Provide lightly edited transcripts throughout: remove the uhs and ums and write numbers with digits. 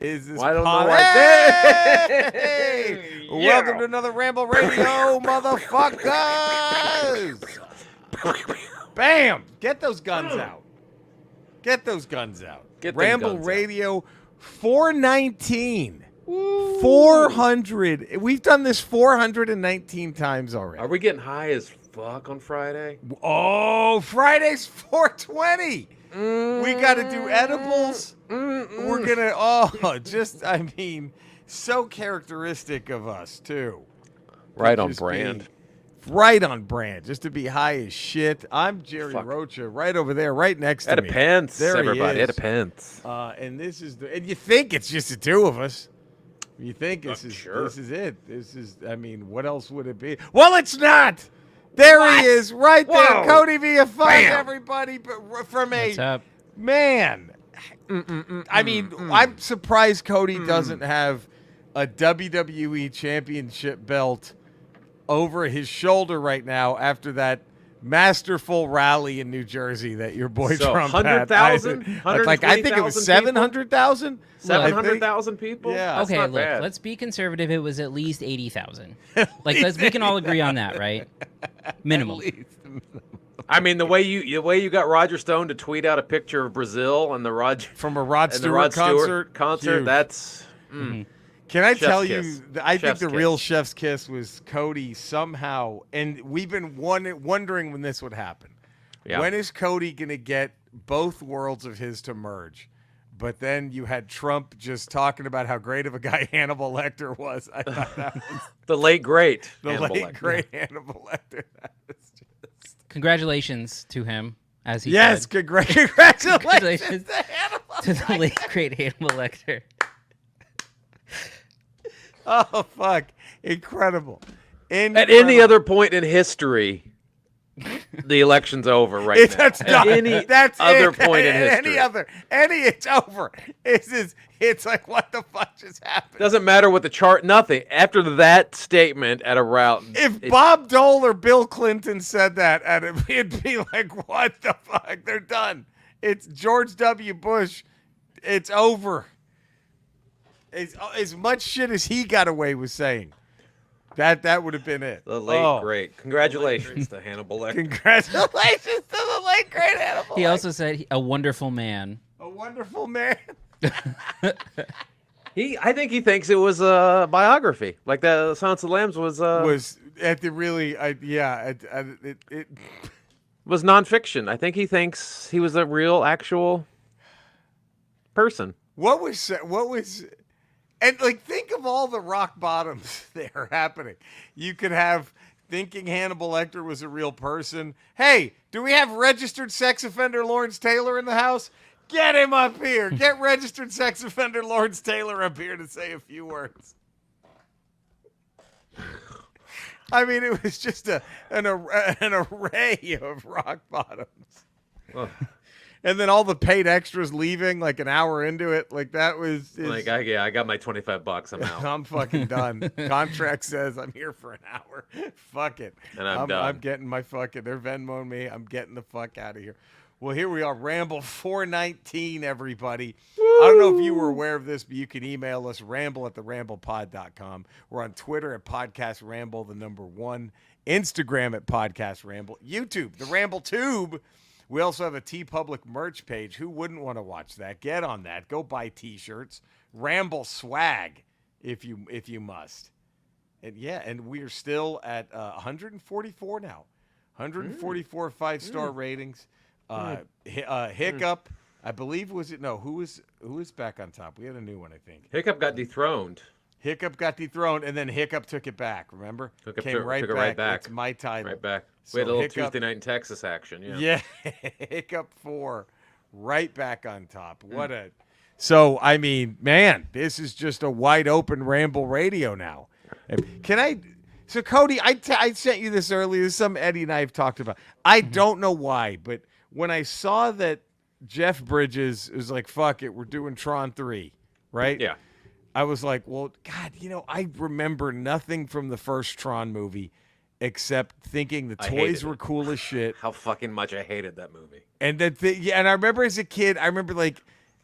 Is this I don't know why. Hey! Welcome to another Ramble Radio, motherfuckers! Bam! Get those guns out. Get those guns out. Get them Ramble guns Radio 419. 400. We've done this 419 times already. Are we getting high as fuck on Friday? Oh, Friday's 420. We got to do edibles. We're going to, so characteristic of us, too. Right on brand. Right on brand, just to be high as shit. I'm Jerry Rocha, right over there, right next to me. At a Pence, there everybody. he is. At a Pence. And this is and you think it's just the two of us. You think this is it. This is, what else would it be? Well, it's not. There he is, right there. Cody VFI, everybody. But from What's up? Man. I'm surprised Cody doesn't have a WWE championship belt over his shoulder right now after that masterful rally in New Jersey that your boy Trump had. 100,000? I think it was 700,000? 700,000 people? Yeah. Okay, look, bad. let's be conservative. It was at least 80,000. We can all agree on that, right? Minimum. The way you got Roger Stone to tweet out a picture of Brazil and the from a Rod Stewart concert. Huge. That's Can I Chef's tell kiss. you, I think Chef's the kiss. real chef's kiss was Cody somehow, and we've been wondering when this would happen. Yeah. When is Cody going to get both worlds of his to merge? But then you had Trump just talking about how great of a guy Hannibal Lecter was. I thought that was the late great. the Hannibal late Lecter. great Hannibal Lecter. That was just... Congratulations to him, as he Yes, said. congratulations to Hannibal To the late great Hannibal Lecter. Oh, fuck. Incredible. At any other point in history, the election's over right now. That's done. That's other it. point in history. It's over. It's like, what the fuck just happened? Doesn't matter what the chart, nothing. After that statement at a route. If Bob Dole or Bill Clinton said that, it'd be like, what the fuck? They're done. It's George W. Bush. It's over. As much shit as he got away with saying. That would have been it. The late great. Congratulations to Hannibal Lecter. Congratulations to the late great Hannibal. He also said a wonderful man. A wonderful man. I think he thinks it was a biography, like the Silence of the Lambs was at the really it was nonfiction. I think he thinks he was a real, actual person. What was and think of all the rock bottoms that are happening. You could have thinking Hannibal Lecter was a real person. Hey, do we have registered sex offender Lawrence Taylor in the house? Get him up here. Get registered sex offender Lawrence Taylor up here to say a few words. It was just an array of rock bottoms. Ugh. And then all the paid extras leaving like an hour into it. Like that was I got my $25. I'm out. I'm fucking done. Contract says I'm here for an hour. Fuck it. And I'm done. I'm getting my fucking, they're Venmoing me. I'm getting the fuck out of here. Well, here we are. Ramble 419, everybody. Woo! I don't know if you were aware of this, but you can email us, ramble@theramblepod.com. We're on Twitter at Podcast Ramble, the number 1. Instagram at Podcast Ramble. YouTube, the Ramble Tube. We also have a TeePublic merch page. Who wouldn't want to watch that? Get on that. Go buy T-shirts. Ramble swag, if you must. And we are still at 144 now. 144 5-star ratings. Hiccup, I believe, was it? No, who is back on top? We had a new one, I think. Hiccup got dethroned. Hiccup got dethroned, and then Hiccup took it back. Remember? Took it right back. It's my title. Right back. So We had a little Hiccup, Tuesday night in Texas action. Yeah. Yeah. Hiccup 4, right back on top. What a. So man, this is just a wide open Ramble Radio now. So Cody, I sent you this earlier. This is something Eddie and I have talked about. I don't know why, but when I saw that Jeff Bridges was like, fuck it, we're doing Tron 3, right? Yeah. I was like, well, God, I remember nothing from the first Tron movie except thinking the toys were cool as shit. How fucking much I hated that movie. And and I remember as a kid, I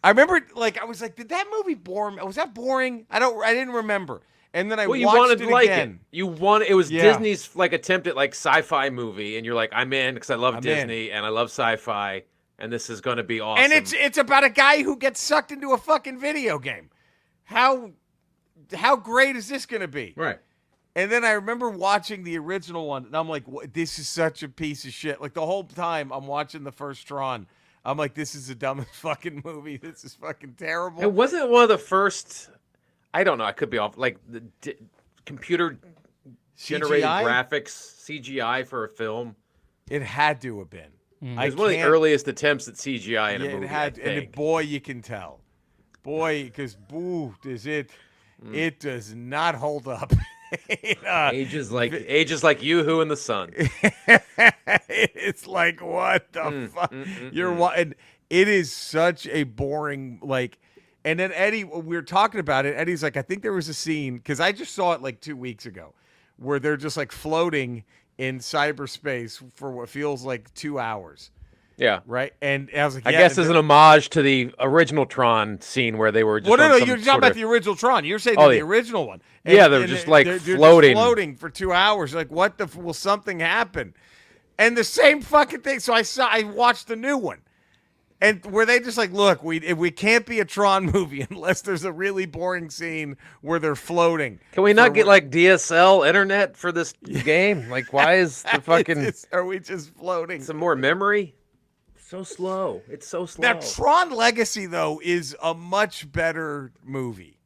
I remember, like, I was like, did that movie bore me? Was that boring? I didn't remember. And then I Well, you watched wanted it to like again. it. It was Yeah. Disney's like attempt at like sci-fi movie, and you're like, I'm in because I love I'm Disney and I love sci-fi, and this is going to be awesome. And it's about a guy who gets sucked into a fucking video game. How great is this going to be? right. And then I remember watching the original one, and I'm like, this is such a piece of shit. Like, the whole time I'm watching the first Tron, I'm like, this is the dumbest fucking movie. This is fucking terrible. It wasn't one of the first. I don't know. I could be off. Like the computer generated CGI? graphics CGI for a film. It had to have been. Mm. It was one of the earliest attempts at CGI in a movie. It had, I and think. boy, you can tell. Boy, because does it. It does not hold up. Ages like you, who in the sun. It's like, what the fuck? And it is such a boring, like, and then Eddie, when we were talking about it, Eddie's like, I think there was a scene, because I just saw it like 2 weeks ago, where they're just like floating in cyberspace for what feels like 2 hours. Yeah. Right? And I was like, I guess as an homage to the original Tron scene where they were just. Well, no, on you're some talking about sort the original Tron. You're saying Oh, the yeah. original one. Yeah, they're just, like, they're floating. just floating for 2 hours. Like, what the? Will something happen? And the same fucking thing. So I watched the new one, and where they just like, look, we can't be a Tron movie unless there's a really boring scene where they're floating. Can we not get like DSL internet for this game? Like, why is the fucking Are we just floating? some more memory? So slow. It's so slow. Now, Tron Legacy though is a much better movie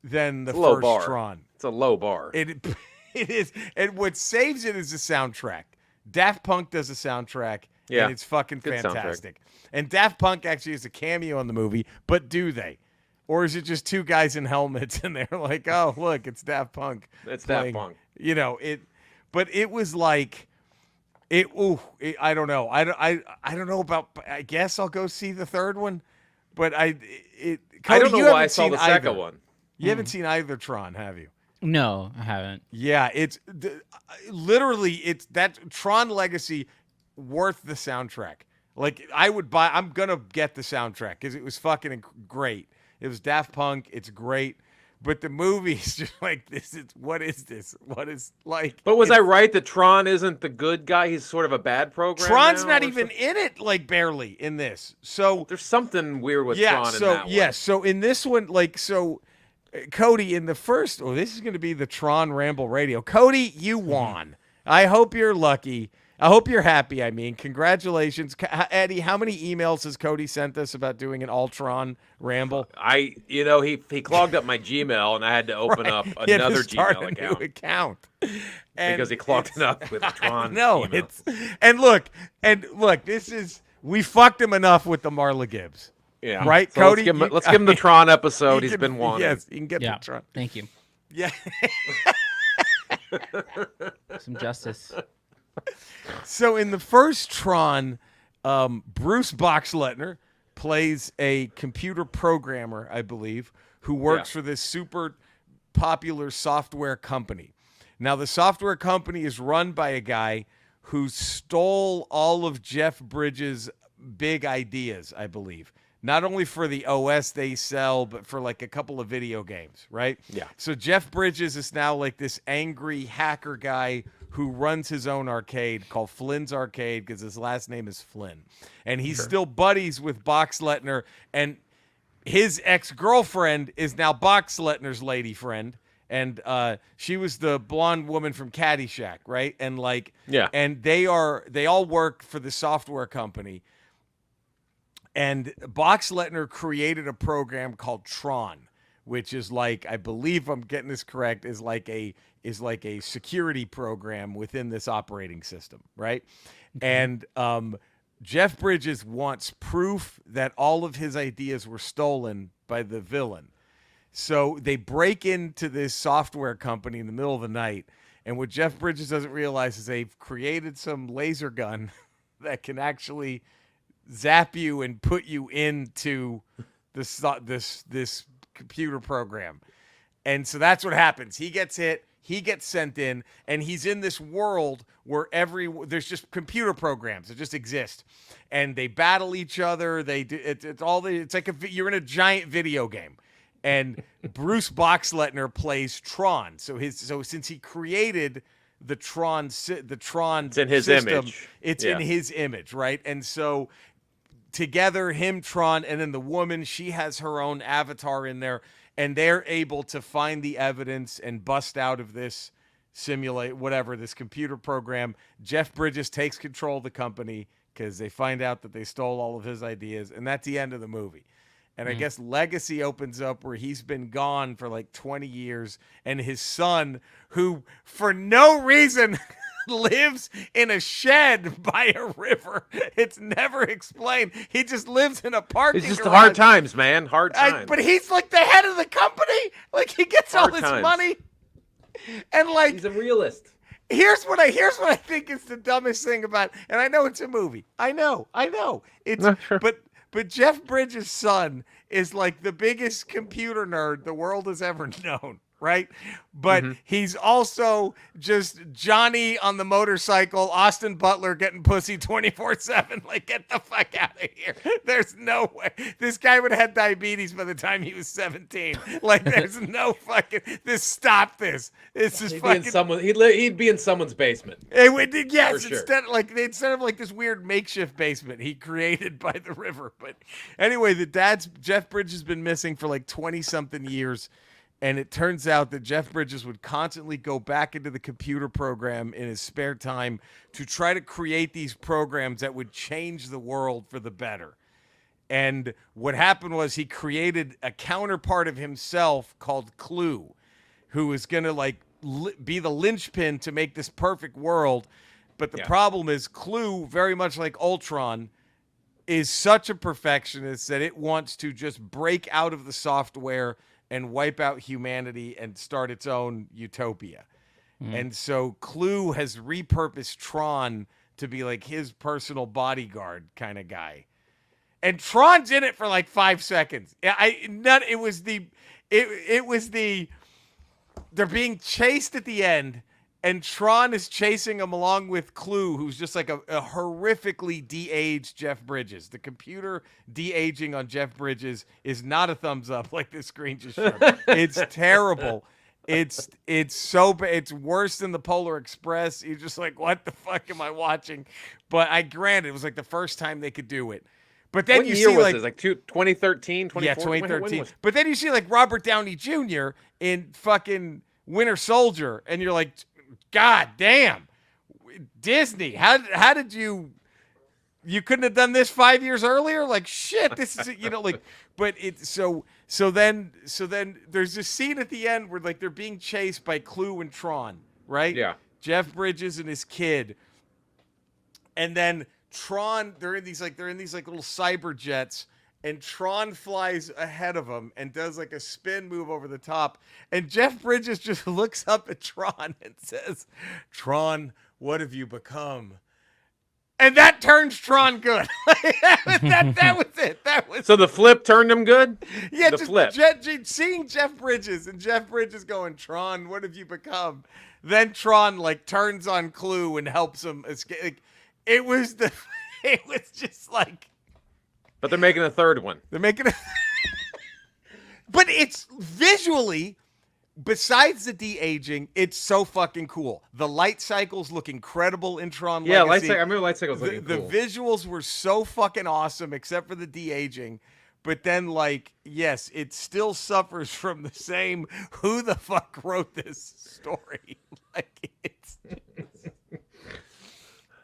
than the low first bar. Tron. It's a low bar. It is, and what saves it is the soundtrack. Daft Punk does a soundtrack, Yeah. and it's fucking Good fantastic. And Daft Punk actually is a cameo in the movie, but do they? Or is it just two guys in helmets and they're like, oh, look, it's Daft Punk. It's playing. Daft Punk. You know, but it was like, I don't know. I don't know about, I guess I'll go see the third one, but Cody, I don't know you why I haven't saw seen the second either. one. You haven't seen either Tron, have you? No, I haven't. Yeah, it's literally it's that Tron Legacy worth the soundtrack. Like I'm gonna get the soundtrack because it was fucking great. It was Daft Punk. It's great, but the movie is just like this. What is this? What is like? But was I right that Tron isn't the good guy? He's sort of a bad program. Tron's now, not or even something? in it. Like barely in this. So There's something weird with yeah. Tron So in that yeah. one. So in this one, like so. Cody, in the first, this is going to be the Tron Ramble Radio. Cody, you won. I hope you're lucky. I hope you're happy. I mean, congratulations. Eddie, how many emails has Cody sent us about doing an all-Tron Ramble? He clogged up my Gmail, and I had to open up He had to another start Gmail a account new account. And because he clogged it up with Tron. No, email. we fucked him enough with the Marla Gibbs. Yeah. Right, So Cody? Let's give him the Tron episode. He's can- been wanting. Yes, you can get Yeah. the Tron. Thank you. Yeah. Some justice. So in the first Tron, Bruce Boxleitner plays a computer programmer, I believe, who works for this super popular software company. Now, the software company is run by a guy who stole all of Jeff Bridges' big ideas, I believe. Not only for the OS they sell, but for like a couple of video games, right? Yeah. So Jeff Bridges is now like this angry hacker guy who runs his own arcade called Flynn's Arcade because his last name is Flynn. And he's still buddies with Boxleitner, and his ex-girlfriend is now Boxleitner's lady friend. And she was the blonde woman from Caddyshack, right? And like, Yeah. and they all work for the software company. And Boxleitner created a program called Tron, which is like, I believe I'm getting this correct, is like a security program within this operating system, right? And Jeff Bridges wants proof that all of his ideas were stolen by the villain. So they break into this software company in the middle of the night, and what Jeff Bridges doesn't realize is they've created some laser gun that can actually zap you and put you into this computer program. And so that's what happens. He gets hit. He gets sent in, and he's in this world where there's just computer programs that just exist, and they battle each other. It's like you're in a giant video game, and Bruce Boxleitner plays Tron. So since he created the Tron it's in his system, image. It's in his image, right? And so together, him, Tron, and then the woman, she has her own avatar in there. And they're able to find the evidence and bust out of this this computer program. Jeff Bridges takes control of the company because they find out that they stole all of his ideas. And that's the end of the movie. And I guess Legacy opens up where he's been gone for like 20 years. And his son, who for no reason lives in a shed by a river. It's never explained. He just lives in a parking It's just garage. hard times, man. Hard times. But he's like the head of the company. Like he gets all Hard this times. money. And like He's a realist. here's what I think is the dumbest thing about, and I know it's a movie. I know. It's No, sure. but Jeff Bridges' son is like the biggest computer nerd the world has ever known. Right? But he's also just Johnny on the motorcycle, Austin Butler getting pussy 24/7. Like, get the fuck out of here. There's no way. This guy would have had diabetes by the time he was 17. Like, there's no fucking, stop this. This is fucking. He'd be in someone's basement. Yes, For sure. instead of like this weird makeshift basement he created by the river. But anyway, Jeff Bridges has been missing for like 20-something years. And it turns out that Jeff Bridges would constantly go back into the computer program in his spare time to try to create these programs that would change the world for the better. And what happened was he created a counterpart of himself called Clue, who is going to be the linchpin to make this perfect world. But the problem is Clue, very much like Ultron, is such a perfectionist that it wants to just break out of the software and wipe out humanity and start its own utopia. And so Clue has repurposed Tron to be like his personal bodyguard kind of guy. And Tron's in it for like 5 seconds. It was they're being chased at the end, and Tron is chasing him along with Clue, who's just like a horrifically de-aged Jeff Bridges. The computer de-aging on Jeff Bridges is not a thumbs up like this screen just showed. It's terrible. It's so bad. It's worse than the Polar Express. You're just like, what the fuck am I watching? But I grant it was like the first time they could do it. But then What you year see was like this? Like 2013, 2014? yeah, 2013. But then you see like Robert Downey Jr. in fucking Winter Soldier, and you're like, God damn, Disney, how did you couldn't have done this 5 years earlier? Like shit, this is like, but it's so then there's this scene at the end where like they're being chased by Clue and Tron, right? Yeah. Jeff Bridges and his kid, and then Tron, they're in these little cyber jets. And Tron flies ahead of him and does like a spin move over the top. And Jeff Bridges just looks up at Tron and says, "Tron, what have you become?" And that turns Tron good. that was it. So the flip turned him good? Yeah, the just flip. Seeing Jeff Bridges and Jeff Bridges going, "Tron, what have you become?" Then Tron like turns on Clue and helps him escape. Like, it was just like. But they're making a third one. They're making it. But it's visually, besides the de-aging, it's so fucking cool. The light cycles look incredible in Tron Legacy. I remember light cycles looking The cool. visuals were so fucking awesome, except for the de-aging. But then, like, yes, it still suffers from the same, who the fuck wrote this story? Like, it's just...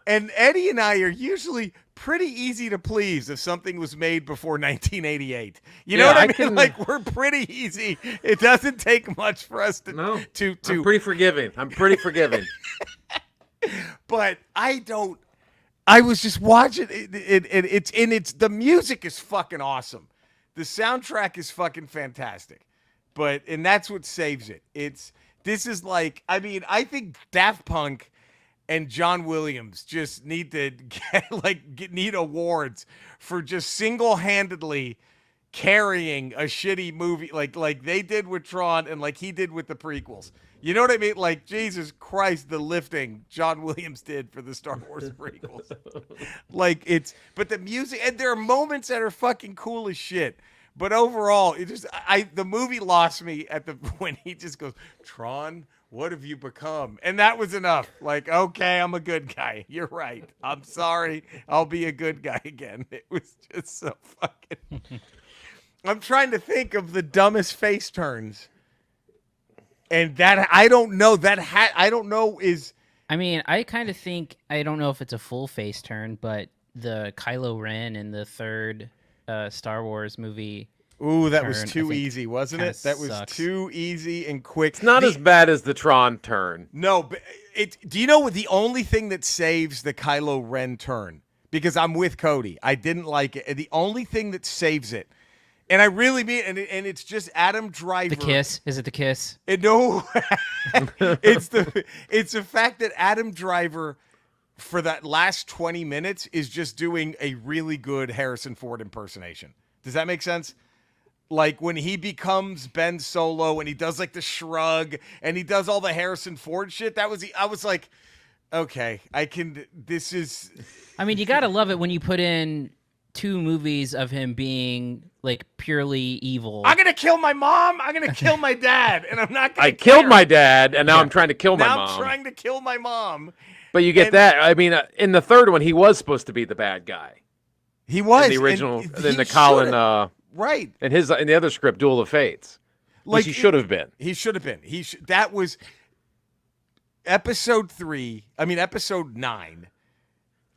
And Eddie and I are usually pretty easy to please if something was made before 1988. You know what I mean? Like, we're pretty easy. It doesn't take much for us to... No, to I'm pretty forgiving. But I was just watching it. The music is fucking awesome. The soundtrack is fucking fantastic. And that's what saves it. I think Daft Punk and John Williams just need to need awards for just single-handedly carrying a shitty movie like they did with Tron and like he did with the prequels. You know what I mean? Like, Jesus Christ, the lifting John Williams did for the Star Wars prequels. But the music, and there are moments that are fucking cool as shit. But overall, the movie lost me when he just goes, Tron, what have you become? And that was enough. Like, okay, I'm a good guy. You're right. I'm sorry. I'll be a good guy again. It was just so fucking. I'm trying to think of the dumbest face turns. And that, I don't know. I don't know is. I mean, I kind of think, I don't know if it's a full face turn, but the Kylo Ren in the third Star Wars movie. Ooh, that was too easy, wasn't it? That was sucks. too easy and quick. It's not as bad as the Tron turn. No, but do you know what the only thing that saves the Kylo Ren turn? Because I'm with Cody. I didn't like it. And the only thing that saves it, and I really mean, and it's just Adam Driver. The kiss? Is it the kiss? No, it's the fact that Adam Driver, for that last 20 minutes, is just doing a really good Harrison Ford impersonation. Does that make sense? Like when he becomes Ben Solo and he does like the shrug and he does all the Harrison Ford shit. I was like, okay, this is. I mean, you gotta love it when you put in 2 movies of him being like purely evil. I'm gonna kill my mom. I'm gonna kill my dad, and I'm not gonna. I killed my dad, and now I'm trying to kill my now mom. I'm trying to kill my mom. But you get that. I mean, in the third one, he was supposed to be the bad guy. He was in the original. In the Colin. Right. In the other script, Duel of Fates, which he should have been. He should have been. That was episode 9.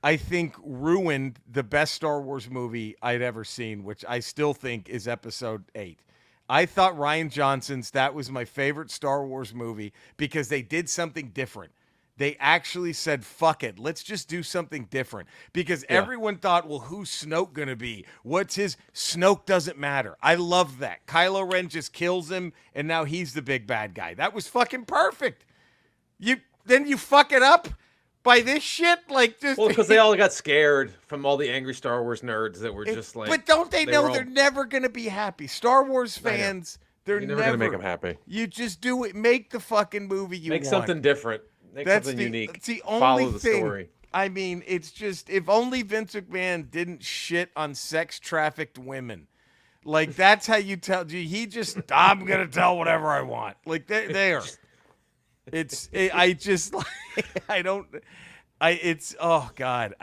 I think ruined the best Star Wars movie I'd ever seen, which I still think is episode 8. I thought Rian Johnson's, that was my favorite Star Wars movie because they did something different. They actually said, fuck it, let's just do something different. Because everyone thought, well, who's Snoke going to be? What's his? Snoke doesn't matter. I love that. Kylo Ren just kills him, and now he's the big bad guy. That was fucking perfect. Then you fuck it up by this shit? Like, just. Well, because they all got scared from all the angry Star Wars nerds that were just like. But don't they know they're never going to be happy? Star Wars fans, they're never going to make them happy. You just do it. Make the fucking movie you want. Make something different. Make something unique. That's the only Follow the thing. story. I mean, it's just, if only Vince McMahon didn't shit on sex-trafficked women. Like, that's how you tell. He just, I'm going to tell whatever I want. Like, they are. Oh, God.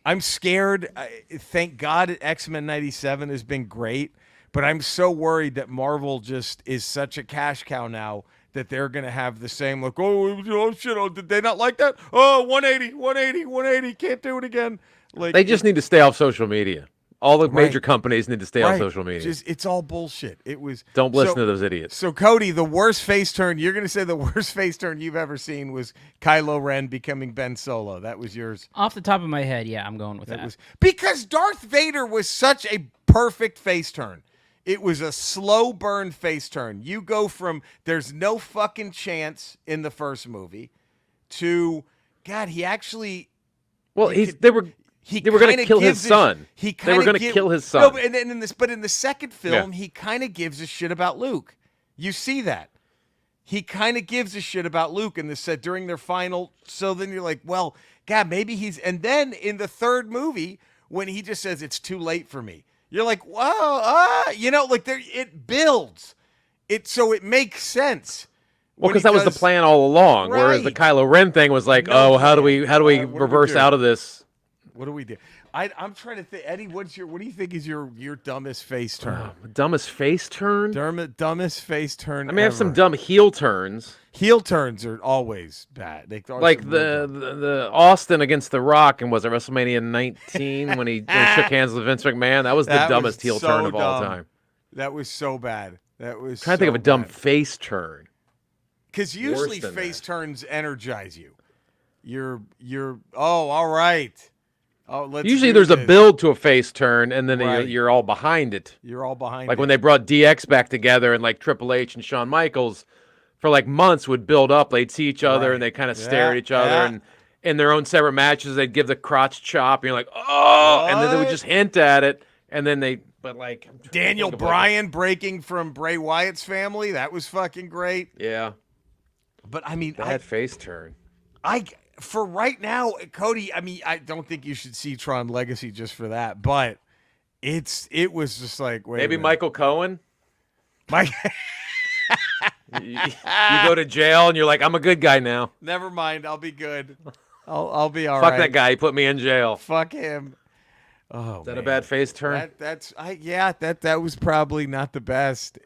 I'm scared. Thank God X-Men 97 has been great, but I'm so worried that Marvel just is such a cash cow now that they're going to have the same, like, oh, shit, did they not like that? Oh, 180, can't do it again. Like, they just need to stay off social media. All the major companies need to stay off social media. It's all bullshit. Don't listen to those idiots. So, Cody, the worst face turn, you're going to say the worst face turn you've ever seen was Kylo Ren becoming Ben Solo. That was yours. Off the top of my head, yeah, I'm going with that. Because Darth Vader was such a perfect face turn. It was a slow burn face turn. You go from there's no fucking chance in the first movie to, God, he actually. Well, they were going to kill his son. They were going to kill his son. No, but in the second film, he kind of gives a shit about Luke. You see that. He kind of gives a shit about Luke in this during their final. So then you're like, well, God, maybe he's. And then in the third movie, when he just says it's too late for me. You're like, whoa, like it builds. So it makes sense. Well, because that was the plan all along. Right. Whereas the Kylo Ren thing was like, how do we reverse out of this? What do we do? I'm trying to think, Eddie. What do you think is your dumbest face turn? Dumbest face turn? Dumbest face turn. I mean, I have some dumb heel turns. Heel turns are always bad. Like the Austin against The Rock, and was it WrestleMania 19 when he shook hands with Vince McMahon? That was the dumbest heel turn of all time. That was so bad. That was. I'm trying to think of a dumb face turn. Because usually face turns energize you. You're. Oh, all right. Oh, usually there's a build to a face turn, and then you're all behind it. You're all behind it. Like when they brought DX back together, and like Triple H and Shawn Michaels, for like months would build up. They'd see each other, and they kind of stare at each other, and in their own separate matches, they'd give the crotch chop, and you're like, oh, and then they would just hint at it, and then they but like I'm trying to Daniel think of, Bryan breaking from Bray Wyatt's family. That was fucking great. yeah, But I mean, bad face turn. For right now, Cody, I mean, I don't think you should see Tron Legacy just for that, but it was just like, wait, Maybe a minute. Michael Cohen. Mike. You go to jail and you're like, I'm a good guy now. Never mind, I'll be good. I'll be all Fuck right. that guy. He put me in jail. Fuck him. Oh, Is that man. a bad face turn? That was probably not the best.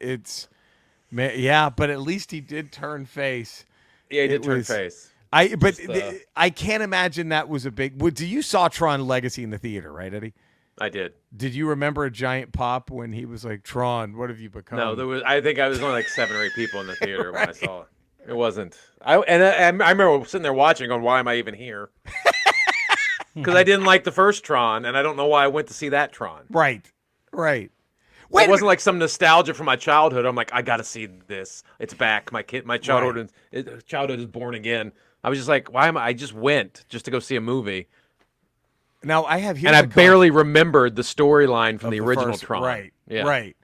Yeah, but at least he did turn face. Yeah, he did turn face. I can't imagine that was a big. You saw Tron Legacy in the theater, right, Eddie? I did. Did you remember a giant pop when he was like, Tron, what have you become? No, I think I was only like 7 or 8 people in the theater when I saw it. It wasn't. I remember sitting there watching, going, "Why am I even here?" Because I didn't like the first Tron, and I don't know why I went to see that Tron. Right. It wasn't like some nostalgia from my childhood. I'm like, I got to see this. It's back. My childhood is born again. I was just like, why am I just went just to go see a movie. Now I barely remembered the storyline from the original Tron. Right. Yeah. Right.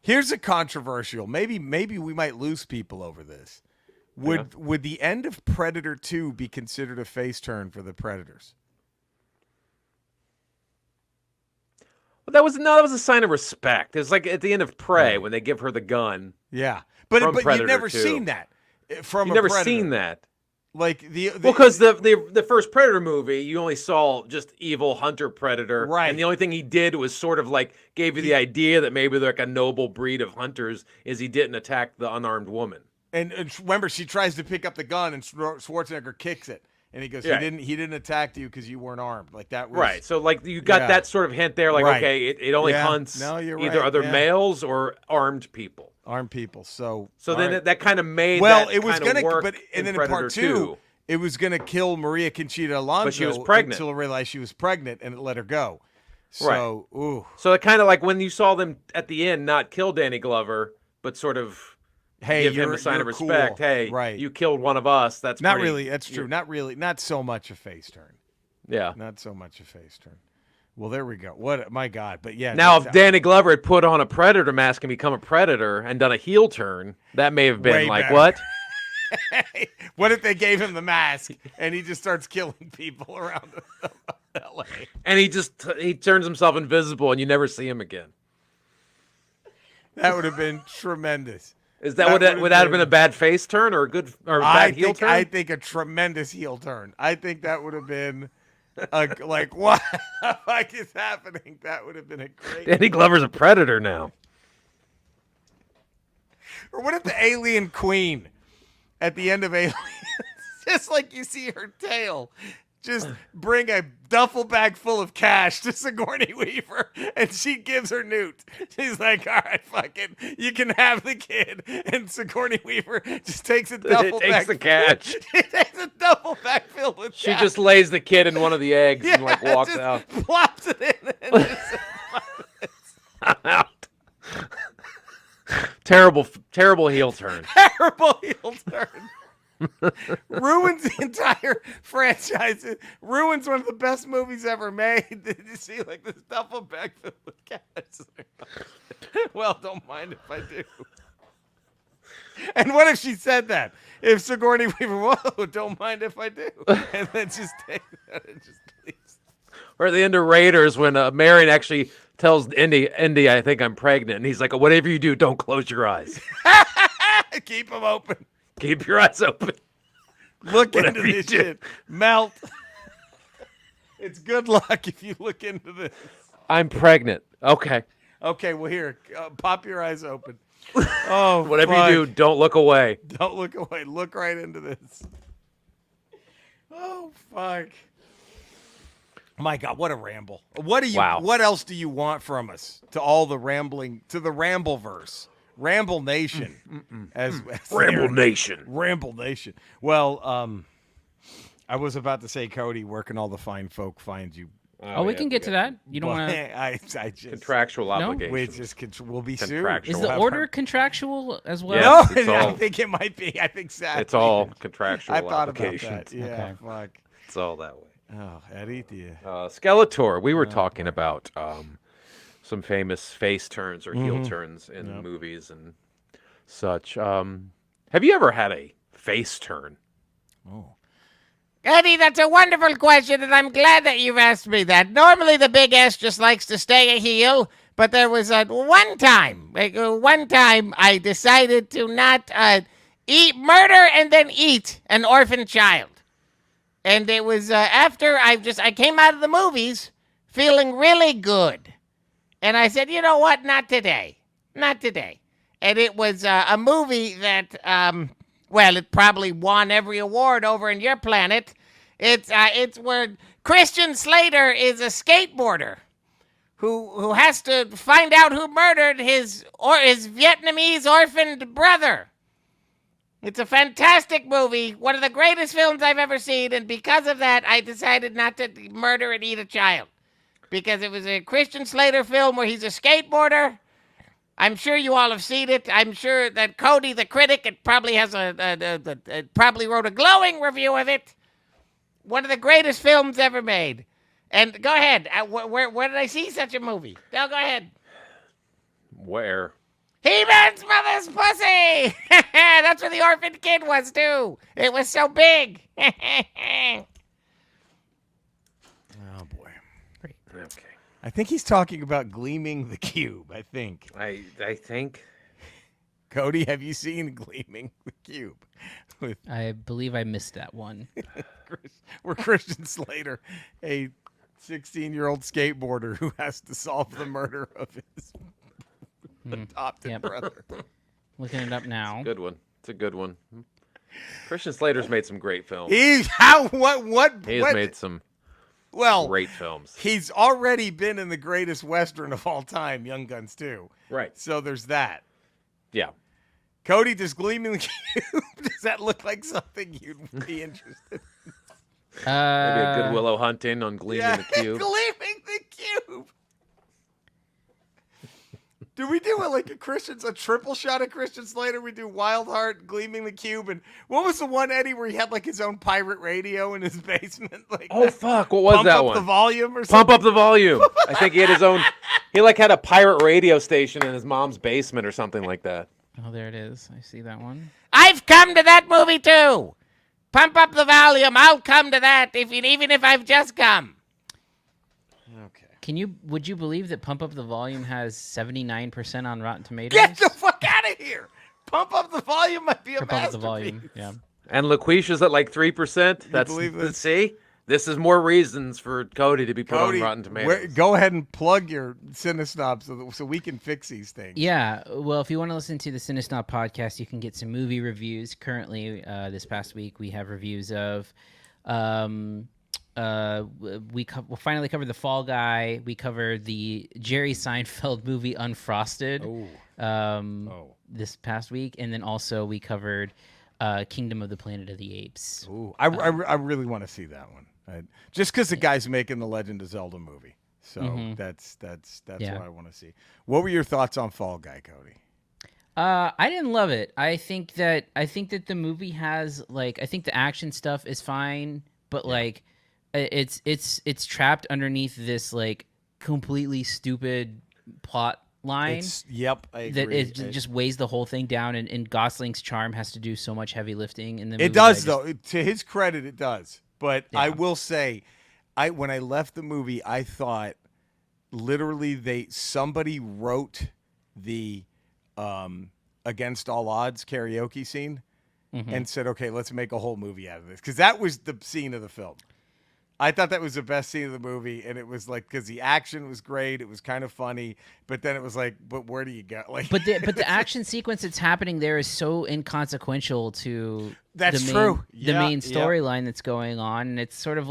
Here's a controversial. Maybe we might lose people over this. Would the end of Predator 2 be considered a face turn for the Predators? Well, that was a sign of respect. It was like at the end of Prey when they give her the gun. Yeah. But you've Predator never 2. seen that. You've never seen that. Like because the first Predator movie, you only saw just evil hunter predator, right? And the only thing he did was sort of like gave you the idea that maybe they're like a noble breed of hunters. Is he didn't attack the unarmed woman? And remember, she tries to pick up the gun, and Schwarzenegger kicks it, and he goes, "He didn't attack you because you weren't armed." Like that was right. So like you got that sort of hint there. Like okay, it only hunts either other males or armed people. Armed people. So then that kind of made it was gonna work. But and then in part 2, it was gonna kill Maria Conchita Alonso. But she was pregnant until it realized she was pregnant, and it let her go. So So it kind of like when you saw them at the end not kill Danny Glover, but sort of. Hey, give him a sign of respect. Cool. Hey, you killed one of us. That's not really. That's true. Not really. Not so much a face turn. Yeah. Not so much a face turn. Well, there we go. What? My God. But yeah. Now, if Danny Glover had put on a Predator mask and become a Predator and done a heel turn, that may have been like, what? What if they gave him the mask and he just starts killing people around LA? And he turns himself invisible and you never see him again. That would have been tremendous. Would that have been a bad face turn or a bad heel turn? I think a tremendous heel turn. I think that would have been like, what the fuck is happening? That would have been a great. Danny Glover's a Predator now. Or what if the alien queen at the end of Aliens, just like you see her tail, just bring a duffel bag full of cash to Sigourney Weaver, and she gives her Newt. She's like, all right, fucking, you can have the kid. And Sigourney Weaver just takes a duffel bag. Takes the cash. She takes a duffel bag filled with cash. She just lays the kid in one of the eggs and like walks out. Plops it in. And just, I'm out. Terrible heel turn. Terrible heel turn. Ruins the entire franchise. Ruins one of the best movies ever made. Did you see like this duffel bag filled with cash? Well, don't mind if I do. And what if she said that? If Sigourney Weaver, whoa, don't mind if I do. And then just take that and just leaves. Or at the end of Raiders when Marion actually tells Indy, I think I'm pregnant. And he's like, whatever you do, don't close your eyes. Keep them open. Keep your eyes open. Look into this shit. Melt. It's good luck if you look into this. I'm pregnant. Okay. Okay, well, here. Pop your eyes open. Oh, whatever fuck. you do, don't look away. Don't look away. Look right into this. Oh, fuck. My God, what a ramble. What else do you want from us? To all the rambling, to the Rambleverse. Ramble Nation. As Ramble Nation. Ramble Nation. Well, I was about to say, Cody, where can all the fine folk find you? We can get to that. You don't want to. I just contractual obligation. We just will be sued. Is the order contractual as well? Yes, no, I think it might be. I think so. It's all contractual. I thought obligations. about that. Yeah, fuck. It's all that way. Oh, Eddie, Skeletor. We were talking about some famous face turns or heel turns in movies and such. Have you ever had a face turn? Oh. Eddie, that's a wonderful question, and I'm glad that you've asked me that. Normally, the big S just likes to stay a heel, but there was one time I decided to not murder and then eat an orphan child. And it was after I came out of the movies feeling really good. And I said, you know what? Not today. Not today. And it was a movie that, it probably won every award over in your planet. It's where Christian Slater is a skateboarder who has to find out who murdered his Vietnamese orphaned brother. It's a fantastic movie, one of the greatest films I've ever seen, and because of that, I decided not to murder and eat a child. Because it was a Christian Slater film where he's a skateboarder. I'm sure you all have seen it. I'm sure that Cody, the critic, probably wrote a glowing review of it. One of the greatest films ever made. And go ahead. Where did I see such a movie? No, go ahead. Where? He-Man's mother's pussy! That's where the orphan kid was, too. It was so big. Oh, boy. Okay. I think he's talking about Gleaming the Cube, I think. I think. Cody, have you seen Gleaming the Cube? I believe I missed that one. Where Christian Slater, a 16-year-old skateboarder who has to solve the murder of his adopted brother. Looking it up now. Good one. It's a good one. Christian Slater's made some great films. He's made some great films. He's already been in the greatest Western of all time, Young Guns 2. Right. So there's that. Yeah. Cody, does Gleaming the Cube, does that look like something you'd be interested in? Maybe a Good Willow Hunting on Gleaming the Cube. Gleaming the Cube. Do we do a triple shot of Christian Slater? We do Wild Heart, Gleaming the Cube, and what was the one, Eddie, where he had his own pirate radio in his basement? Fuck! What was that one? Pump Up the Volume or something? Pump Up the Volume. I think he had his own. He had a pirate radio station in his mom's basement or something like that. Oh, there it is. I see that one. I've come to that movie, too. Pump Up the Volume. I'll come to that, even if I've just come. Okay. Would you believe that Pump Up the Volume has 79% on Rotten Tomatoes? Get the fuck out of here! Pump Up the Volume might be a Pump Up masterpiece. the Volume, yeah. And LaQuisha's at 3%. Believe this? See? This is more reasons for Cody to be put on Rotten Tomatoes. Go ahead and plug your Cinesnob so we can fix these things. Yeah, well, if you want to listen to the Cinesnob podcast, you can get some movie reviews. Currently, this past week, we have reviews of... we'll finally cover The Fall Guy. We covered the Jerry Seinfeld movie Unfrosted this past week. And then also we covered Kingdom of the Planet of the Apes. Ooh, I really want to see that one. Just because the guy's making the Legend of Zelda movie. So that's what I want to see. What were your thoughts on Fall Guy, Cody? I didn't love it. I think that the movie has I think the action stuff is fine, but it's trapped underneath this completely stupid plot line. I agree. That just weighs the whole thing down, and Gosling's charm has to do so much heavy lifting in the movie. It does, though. To his credit, it does. But I will say, when I left the movie, I thought literally somebody wrote the Against All Odds karaoke scene and said, okay, let's make a whole movie out of this. Because that was the scene of the film. I thought that was the best scene of the movie, and it was because the action was great, it was kind of funny, but then it was but where do you go? But the action sequence that's happening there is so inconsequential to the main storyline that's going on, and it's sort of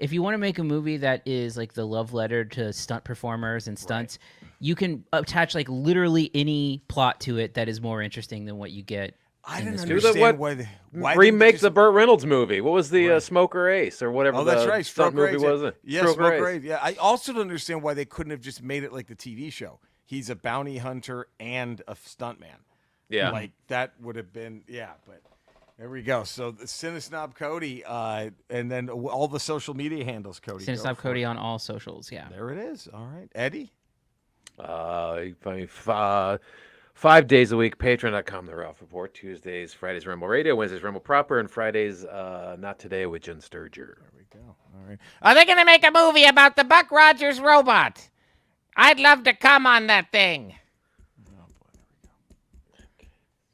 if you want to make a movie that is the love letter to stunt performers and stunts, you can attach literally any plot to it that is more interesting than what you get. I didn't understand why remake the Burt Reynolds movie. What was the Smoker Ace or whatever? Oh, that's right. Stunt movie was it? Yeah, Smoker Ace. Yeah, I also don't understand why they couldn't have just made it like the TV show. He's a bounty hunter and a stuntman. Yeah, that would have been but there we go. So the Cinesnob Cody, and then all the social media handles, Cody. Cinesnob Cody on all socials. Yeah, there it is. All right, Eddie. You can find me 5 days a week, patreon.com, The Ralph Report. Tuesdays, Fridays, Ramble Radio. Wednesdays, Ramble Proper. And Fridays, Not Today with Jen Sturger. There we go. All right. Are they going to make a movie about the Buck Rogers robot? I'd love to come on that thing.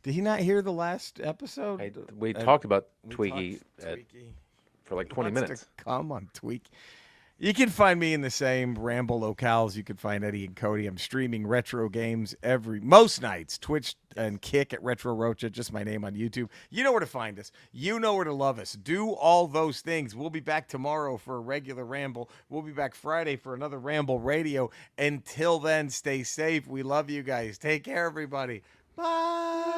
Did he not hear the last episode? We talked about We Twiggy talked Tweaky. for like 20 Wants minutes. to come on Tweak. You can find me in the same Ramble locales. You can find Eddie and Cody. I'm streaming retro games most nights. Twitch and Kick at Retro Rocha, just my name on YouTube. You know where to find us. You know where to love us. Do all those things. We'll be back tomorrow for a regular Ramble. We'll be back Friday for another Ramble Radio. Until then, stay safe. We love you guys. Take care, everybody. Bye.